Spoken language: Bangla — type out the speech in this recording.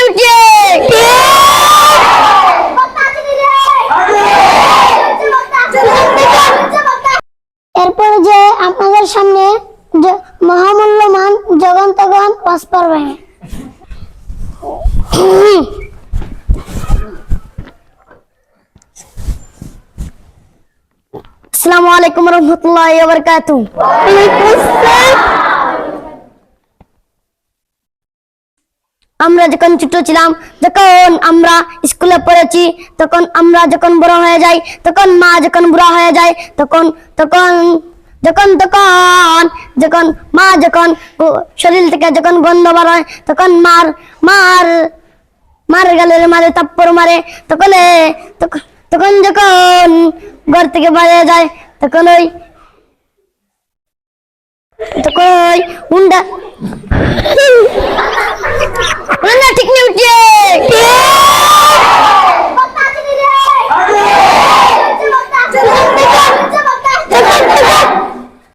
উঠছে। এরপরে যে আপনাদের সামনে মহামূল্যবান জগন তগন ওয়াজ পড়বে। আসসালামু আলাইকুম রহমতুল্লাহি ওয়া বারাকাতুহু। আমরা যখন ছোট ছিলাম, যখন আমরা স্কুলে পড়েছি, তখন আমরা যখন বড় হয়ে যাই, তখন মা যখন বুড়া হয়ে যায়, তখন তখন যখন তখন যখন মা যখন শরীর থেকে যখন গন্ধ বার হয়, তখন মার মার মার গালের মারে থাপ্পড় মারে, তখন তখন যখন ঘর থেকে বাইরে যায়, তখন ওই হুন্ডা